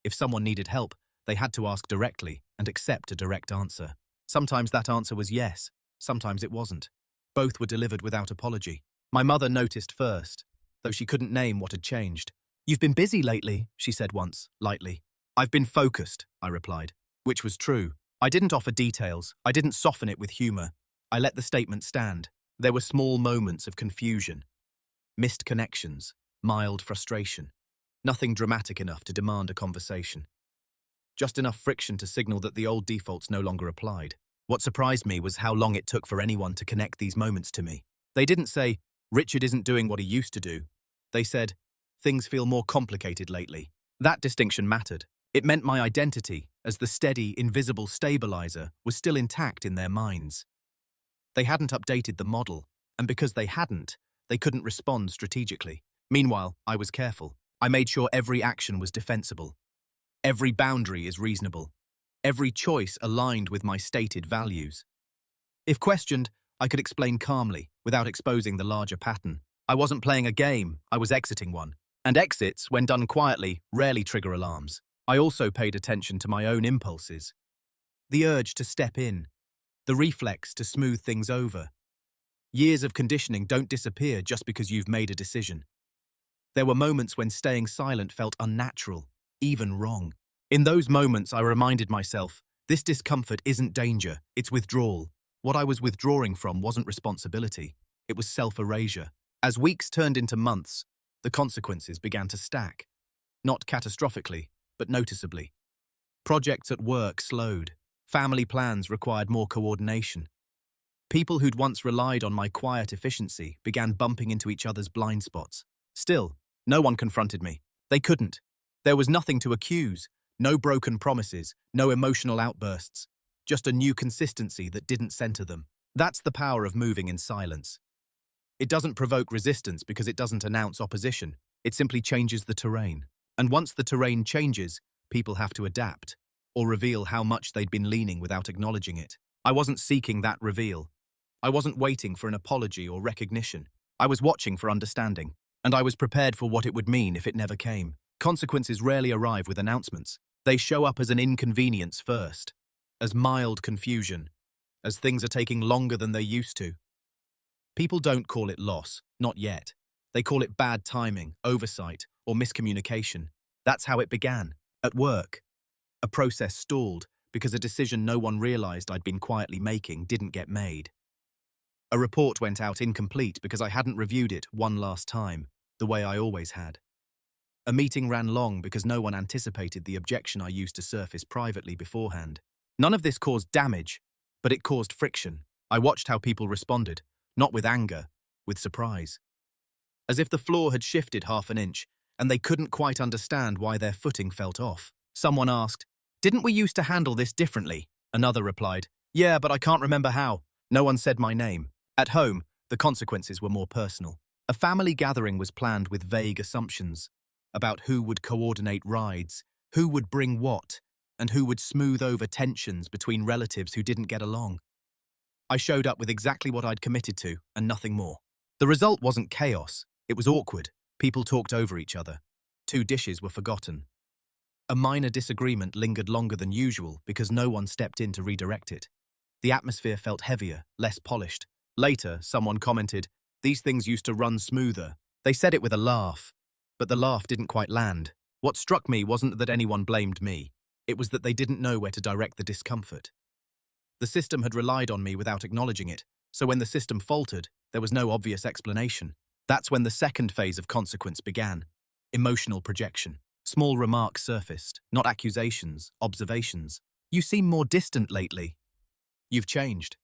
If someone needed help, they had to ask directly and accept a direct answer. Sometimes that answer was yes, sometimes it wasn't. Both were delivered without apology. My mother noticed first, though she couldn't name what had changed. "You've been busy lately," she said once, lightly. "I've been focused," I replied, which was true. I didn't offer details. I didn't soften it with humor. I let the statement stand. There were small moments of confusion, missed connections, mild frustration. Nothing dramatic enough to demand a conversation. Just enough friction to signal that the old defaults no longer applied. What surprised me was how long it took for anyone to connect these moments to me. They didn't say, "Richard isn't doing what he used to do." They said, "Things feel more complicated lately." That distinction mattered. It meant my identity, as the steady, invisible stabilizer, was still intact in their minds. They hadn't updated the model, and because they hadn't, they couldn't respond strategically. Meanwhile, I was careful. I made sure every action was defensible. Every boundary is reasonable. Every choice aligned with my stated values. If questioned, I could explain calmly, without exposing the larger pattern. I wasn't playing a game, I was exiting one. And exits, when done quietly, rarely trigger alarms. I also paid attention to my own impulses. The urge to step in. The reflex to smooth things over. Years of conditioning don't disappear just because you've made a decision. There were moments when staying silent felt unnatural, even wrong. In those moments, I reminded myself, this discomfort isn't danger, it's withdrawal. What I was withdrawing from wasn't responsibility, it was self-erasure. As weeks turned into months, the consequences began to stack. Not catastrophically, but noticeably. Projects at work slowed. Family plans required more coordination. People who'd once relied on my quiet efficiency began bumping into each other's blind spots. Still, no one confronted me. They couldn't. There was nothing to accuse. No broken promises, no emotional outbursts. Just a new consistency that didn't center them. That's the power of moving in silence. It doesn't provoke resistance because it doesn't announce opposition. It simply changes the terrain. And once the terrain changes, people have to adapt, or reveal how much they'd been leaning without acknowledging it. I wasn't seeking that reveal. I wasn't waiting for an apology or recognition. I was watching for understanding, and I was prepared for what it would mean if it never came. Consequences rarely arrive with announcements. They show up as an inconvenience first, as mild confusion, as things are taking longer than they used to. People don't call it loss, not yet. They call it bad timing, oversight, or miscommunication. That's how it began. At work, a process stalled because a decision no one realized I'd been quietly making didn't get made. A report went out incomplete because I hadn't reviewed it one last time, the way I always had. A meeting ran long because no one anticipated the objection I used to surface privately beforehand. None of this caused damage, but it caused friction. I watched how people responded, not with anger, with surprise. As if the floor had shifted half an inch, and they couldn't quite understand why their footing felt off. Someone asked, "Didn't we used to handle this differently?" Another replied, "Yeah, but I can't remember how." No one said my name. At home, the consequences were more personal. A family gathering was planned with vague assumptions. about who would coordinate rides, who would bring what, and who would smooth over tensions between relatives who didn't get along. I showed up with exactly what I'd committed to, and nothing more. The result wasn't chaos, it was awkward. People talked over each other. 2 dishes were forgotten. A minor disagreement lingered longer than usual because no one stepped in to redirect it. The atmosphere felt heavier, less polished. Later, someone commented, "These things used to run smoother." They said it with a laugh, but the laugh didn't quite land. What struck me wasn't that anyone blamed me. It was that they didn't know where to direct the discomfort. The system had relied on me without acknowledging it, so when the system faltered, there was no obvious explanation. That's when the second phase of consequence began. Emotional projection. Small remarks surfaced, not accusations, observations. "You seem more distant lately." "You've changed.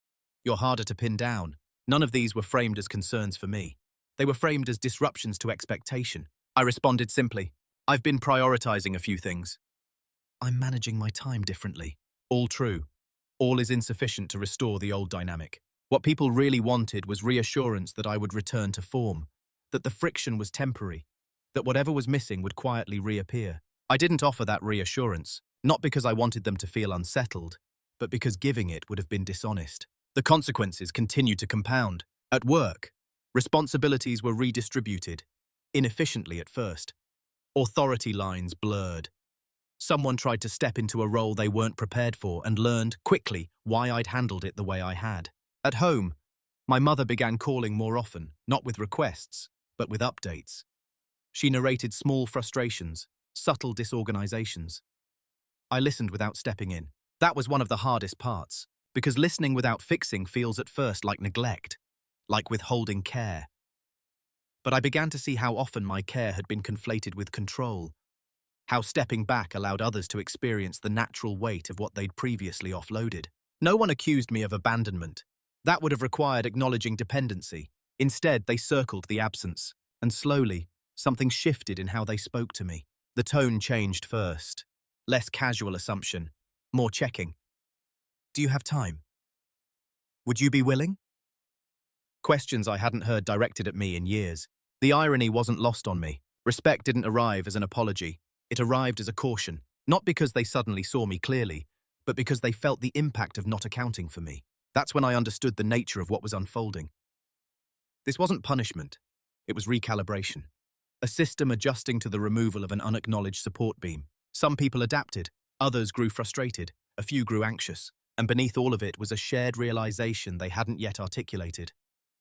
You're harder to pin down." None of these were framed as concerns for me. They were framed as disruptions to expectation. I responded simply, "I've been prioritizing a few things. I'm managing my time differently." All true. All is insufficient to restore the old dynamic. What people really wanted was reassurance that I would return to form, that the friction was temporary, that whatever was missing would quietly reappear. I didn't offer that reassurance, not because I wanted them to feel unsettled, but because giving it would have been dishonest. The consequences continued to compound. At work, responsibilities were redistributed, inefficiently at first. Authority lines blurred. Someone tried to step into a role they weren't prepared for and learned, quickly, why I'd handled it the way I had. At home, my mother began calling more often, not with requests, but with updates. She narrated small frustrations, subtle disorganizations. I listened without stepping in. That was one of the hardest parts, because listening without fixing feels at first like neglect, like withholding care. But I began to see how often my care had been conflated with control, how stepping back allowed others to experience the natural weight of what they'd previously offloaded. No one accused me of abandonment. That would have required acknowledging dependency. Instead, they circled the absence, and slowly, something shifted in how they spoke to me. The tone changed first. Less casual assumption, more checking. "Do you have time? Would you be willing?" Questions I hadn't heard directed at me in years. The irony wasn't lost on me. Respect didn't arrive as an apology. It arrived as a caution, not because they suddenly saw me clearly, but because they felt the impact of not accounting for me. That's when I understood the nature of what was unfolding. This wasn't punishment. It was recalibration. A system adjusting to the removal of an unacknowledged support beam. Some people adapted, others grew frustrated, a few grew anxious, and beneath all of it was a shared realization they hadn't yet articulated.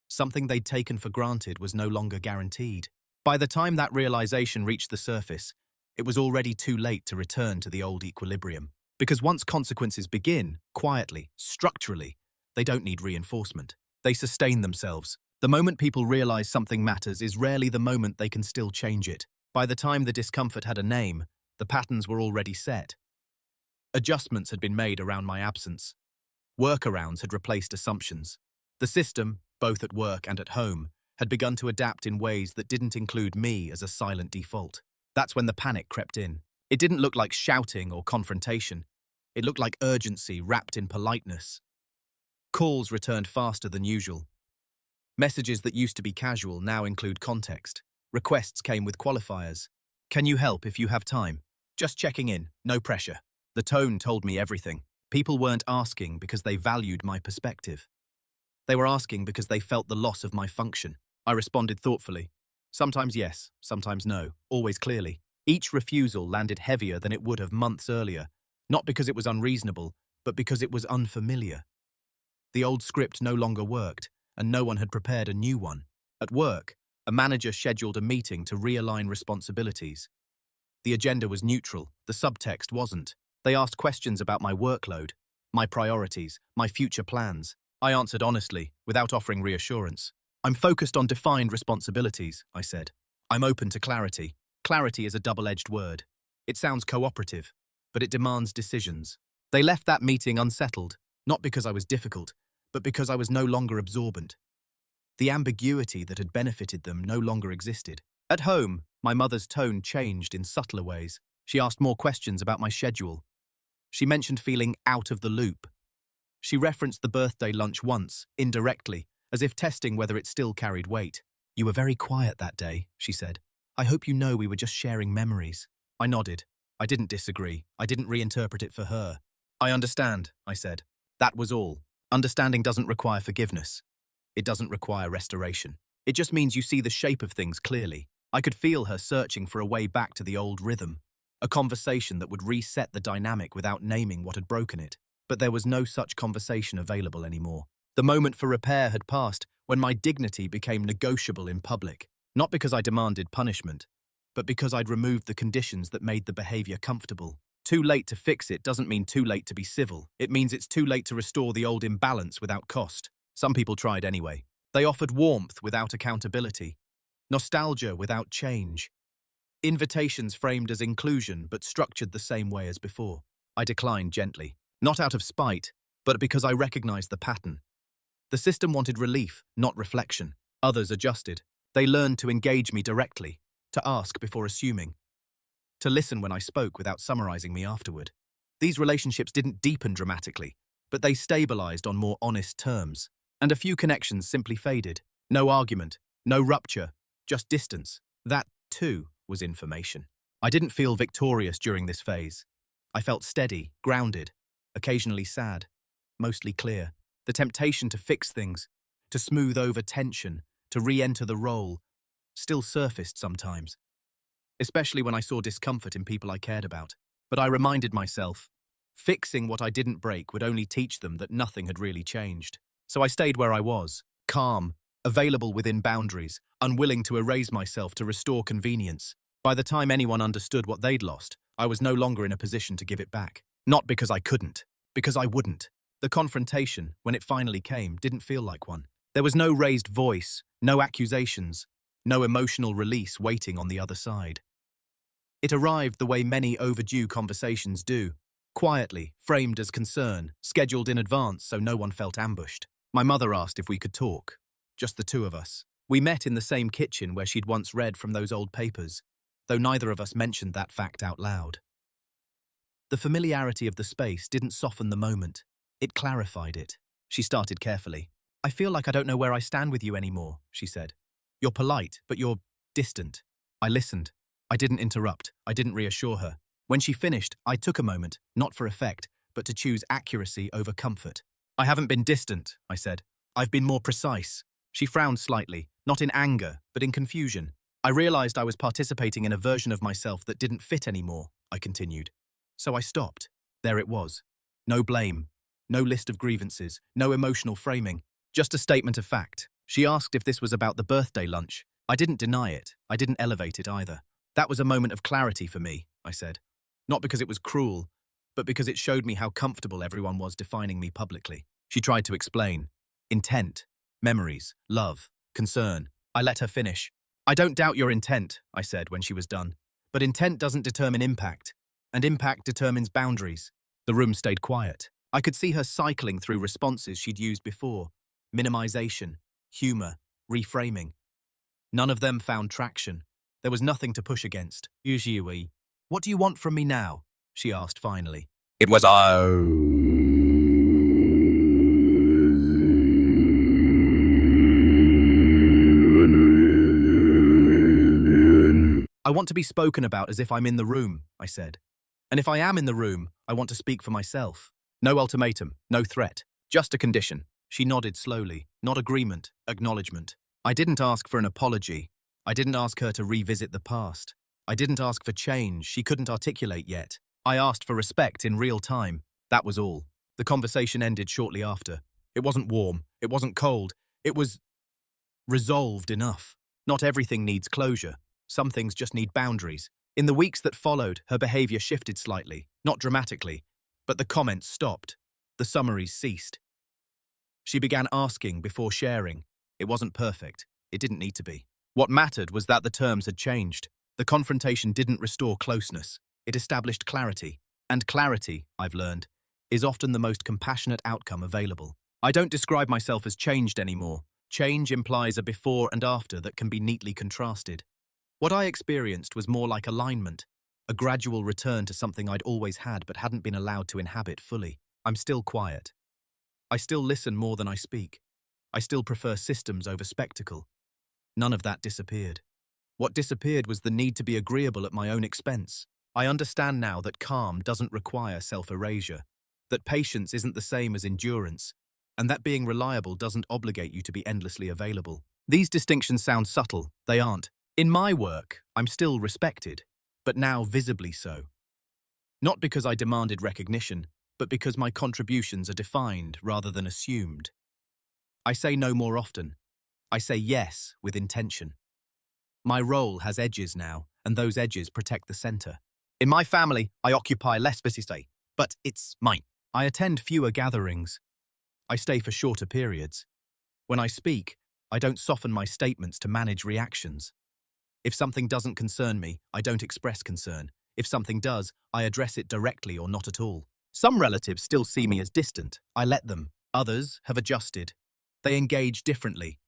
Something they'd taken for granted was no longer guaranteed. By the time that realization reached the surface, it was already too late to return to the old equilibrium. Because once consequences begin, quietly, structurally, they don't need reinforcement. They sustain themselves. The moment people realize something matters is rarely the moment they can still change it. By the time the discomfort had a name, the patterns were already set. Adjustments had been made around my absence. Workarounds had replaced assumptions. The system, both at work and at home, had begun to adapt in ways that didn't include me as a silent default. That's when the panic crept in. It didn't look like shouting or confrontation. It looked like urgency wrapped in politeness. Calls returned faster than usual. Messages that used to be casual now include context. Requests came with qualifiers. "Can you help if you have time? Just checking in, no pressure." The tone told me everything. People weren't asking because they valued my perspective. They were asking because they felt the loss of my function. I responded thoughtfully. Sometimes yes, sometimes no, always clearly. Each refusal landed heavier than it would have months earlier, not because it was unreasonable, but because it was unfamiliar. The old script no longer worked, and no one had prepared a new one. At work, a manager scheduled a meeting to realign responsibilities. The agenda was neutral, the subtext wasn't. They asked questions about my workload, my priorities, my future plans. I answered honestly, without offering reassurance. "I'm focused on defined responsibilities," I said. "I'm open to clarity." Clarity is a double-edged word. It sounds cooperative, but it demands decisions. They left that meeting unsettled, not because I was difficult, but because I was no longer absorbent. The ambiguity that had benefited them no longer existed. At home, my mother's tone changed in subtler ways. She asked more questions about my schedule. She mentioned feeling out of the loop. She referenced the birthday lunch once, indirectly, as if testing whether it still carried weight. "You were very quiet that day," she said. I hope you know we were just sharing memories. I nodded. I didn't disagree. I didn't reinterpret it for her. I understand, I said. That was all. Understanding doesn't require forgiveness. It doesn't require restoration. It just means you see the shape of things clearly. I could feel her searching for a way back to the old rhythm, a conversation that would reset the dynamic without naming what had broken it. But there was no such conversation available anymore. The moment for repair had passed when my dignity became negotiable in public, not because I demanded punishment, but because I'd removed the conditions that made the behavior comfortable. Too late to fix it doesn't mean too late to be civil. It means it's too late to restore the old imbalance without cost. Some people tried anyway. They offered warmth without accountability, nostalgia without change, invitations framed as inclusion but structured the same way as before. I declined gently, not out of spite, but because I recognized the pattern. The system wanted relief, not reflection. Others adjusted. They learned to engage me directly, to ask before assuming, to listen when I spoke without summarizing me afterward. These relationships didn't deepen dramatically, but they stabilized on more honest terms. And a few connections simply faded. No argument, no rupture, just distance. That, too, was information. I didn't feel victorious during this phase. I felt steady, grounded, occasionally sad, mostly clear. The temptation to fix things, to smooth over tension, to re-enter the role, still surfaced sometimes, especially when I saw discomfort in people I cared about. But I reminded myself, fixing what I didn't break would only teach them that nothing had really changed. So I stayed where I was, calm, available within boundaries, unwilling to erase myself to restore convenience. By the time anyone understood what they'd lost, I was no longer in a position to give it back. Not because I couldn't, because I wouldn't. The confrontation, when it finally came, didn't feel like one. There was no raised voice, no accusations, no emotional release waiting on the other side. It arrived the way many overdue conversations do, quietly, framed as concern, scheduled in advance so no one felt ambushed. My mother asked if we could talk, just the two of us. We met in the same kitchen where she'd once read from those old papers, though neither of us mentioned that fact out loud. The familiarity of the space didn't soften the moment. It clarified it. She started carefully. I feel like I don't know where I stand with you anymore, she said. You're polite, but you're distant. I listened. I didn't interrupt. I didn't reassure her. When she finished, I took a moment, not for effect, but to choose accuracy over comfort. I haven't been distant, I said. I've been more precise. She frowned slightly, not in anger, but in confusion. I realized I was participating in a version of myself that didn't fit anymore, I continued. So I stopped. There it was. No blame. No list of grievances. No emotional framing. Just a statement of fact. She asked if this was about the birthday lunch. I didn't deny it. I didn't elevate it either. That was a moment of clarity for me, I said. Not because it was cruel, but because it showed me how comfortable everyone was defining me publicly. She tried to explain. Intent, memories, love, concern. I let her finish. I don't doubt your intent, I said when she was done. But intent doesn't determine impact, and impact determines boundaries. The room stayed quiet. I could see her cycling through responses she'd used before. Minimization, humor, reframing. None of them found traction. There was nothing to push against. Usually, what do you want from me now? She asked finally. It was I want to be spoken about as if I'm in the room, I said. And if I am in the room, I want to speak for myself. No ultimatum, no threat, just a condition. She nodded slowly, not agreement, acknowledgement. I didn't ask for an apology. I didn't ask her to revisit the past. I didn't ask for change she couldn't articulate yet. I asked for respect in real time. That was all. The conversation ended shortly after. It wasn't warm. It wasn't cold. It was resolved enough. Not everything needs closure. Some things just need boundaries. In the weeks that followed, her behavior shifted slightly, not dramatically, but the comments stopped. The summaries ceased. She began asking before sharing. It wasn't perfect. It didn't need to be. What mattered was that the terms had changed. The confrontation didn't restore closeness. It established clarity. And clarity, I've learned, is often the most compassionate outcome available. I don't describe myself as changed anymore. Change implies a before and after that can be neatly contrasted. What I experienced was more like alignment, a gradual return to something I'd always had but hadn't been allowed to inhabit fully. I'm still quiet. I still listen more than I speak. I still prefer systems over spectacle. None of that disappeared. What disappeared was the need to be agreeable at my own expense. I understand now that calm doesn't require self-erasure, that patience isn't the same as endurance, and that being reliable doesn't obligate you to be endlessly available. These distinctions sound subtle, they aren't. In my work, I'm still respected, but now visibly so. Not because I demanded recognition, but because my contributions are defined rather than assumed. I say no more often. I say yes with intention. My role has edges now, and those edges protect the center. In my family, I occupy less space, but it's mine. I attend fewer gatherings. I stay for shorter periods. When I speak, I don't soften my statements to manage reactions. If something doesn't concern me, I don't express concern. If something does, I address it directly or not at all. Some relatives still see me as distant. I let them. Others have adjusted. They engage differently,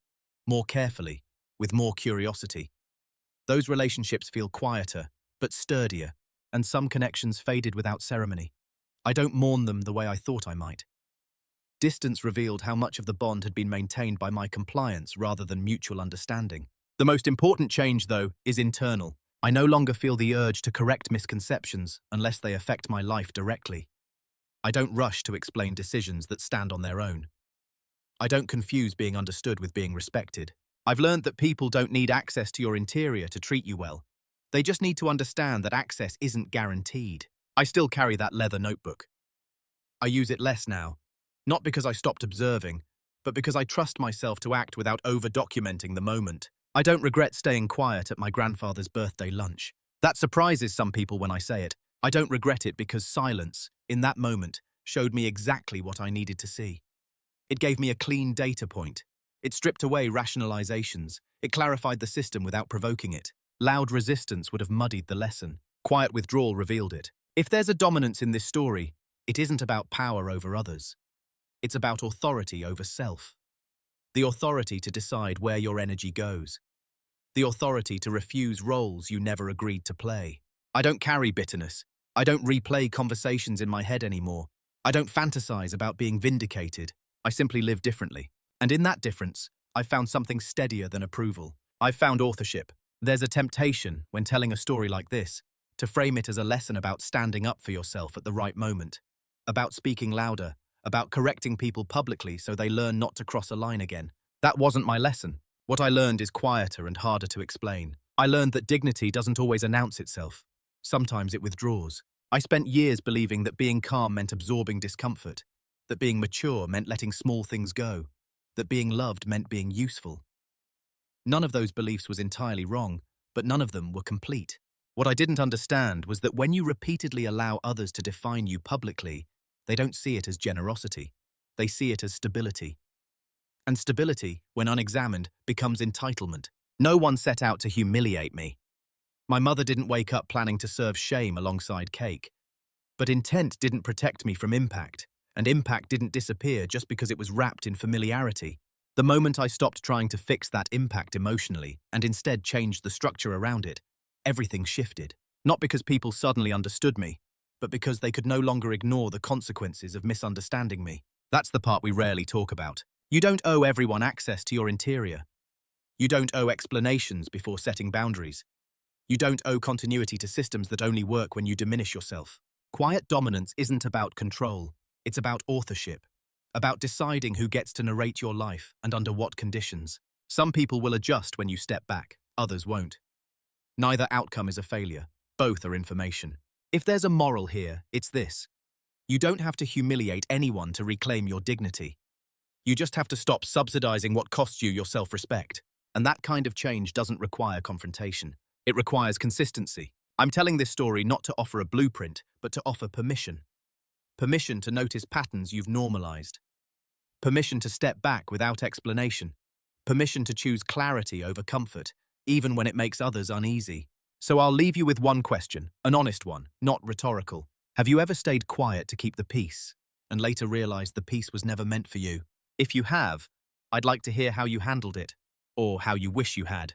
more carefully, with more curiosity. Those relationships feel quieter, but sturdier, and some connections faded without ceremony. I don't mourn them the way I thought I might. Distance revealed how much of the bond had been maintained by my compliance rather than mutual understanding. The most important change, though, is internal. I no longer feel the urge to correct misconceptions unless they affect my life directly. I don't rush to explain decisions that stand on their own. I don't confuse being understood with being respected. I've learned that people don't need access to your interior to treat you well. They just need to understand that access isn't guaranteed. I still carry that leather notebook. I use it less now, not because I stopped observing, but because I trust myself to act without over-documenting the moment. I don't regret staying quiet at my grandfather's birthday lunch. That surprises some people when I say it. I don't regret it because silence, in that moment, showed me exactly what I needed to see. It gave me a clean data point. It stripped away rationalizations. It clarified the system without provoking it. Loud resistance would have muddied the lesson. Quiet withdrawal revealed it. If there's a dominance in this story, it isn't about power over others. It's about authority over self. The authority to decide where your energy goes. The authority to refuse roles you never agreed to play. I don't carry bitterness. I don't replay conversations in my head anymore. I don't fantasize about being vindicated. I simply live differently. And in that difference, I've found something steadier than approval. I've found authorship. There's a temptation, when telling a story like this, to frame it as a lesson about standing up for yourself at the right moment, about speaking louder, about correcting people publicly so they learn not to cross a line again. That wasn't my lesson. What I learned is quieter and harder to explain. I learned that dignity doesn't always announce itself. Sometimes it withdraws. I spent years believing that being calm meant absorbing discomfort, that being mature meant letting small things go, that being loved meant being useful. None of those beliefs was entirely wrong, but none of them were complete. What I didn't understand was that when you repeatedly allow others to define you publicly, they don't see it as generosity. They see it as stability. And stability, when unexamined, becomes entitlement. No one set out to humiliate me. My mother didn't wake up planning to serve shame alongside cake. But intent didn't protect me from impact, and impact didn't disappear just because it was wrapped in familiarity. The moment I stopped trying to fix that impact emotionally and instead changed the structure around it, everything shifted. Not because people suddenly understood me, but because they could no longer ignore the consequences of misunderstanding me. That's the part we rarely talk about. You don't owe everyone access to your interior. You don't owe explanations before setting boundaries. You don't owe continuity to systems that only work when you diminish yourself. Quiet dominance isn't about control. It's about authorship. About deciding who gets to narrate your life and under what conditions. Some people will adjust when you step back, others won't. Neither outcome is a failure. Both are information. If there's a moral here, it's this. You don't have to humiliate anyone to reclaim your dignity. You just have to stop subsidizing what costs you your self-respect. And that kind of change doesn't require confrontation. It requires consistency. I'm telling this story not to offer a blueprint, but to offer permission. Permission to notice patterns you've normalized. Permission to step back without explanation. Permission to choose clarity over comfort, even when it makes others uneasy. So I'll leave you with one question, an honest one, not rhetorical. Have you ever stayed quiet to keep the peace, and later realized the peace was never meant for you? If you have, I'd like to hear how you handled it, or how you wish you had.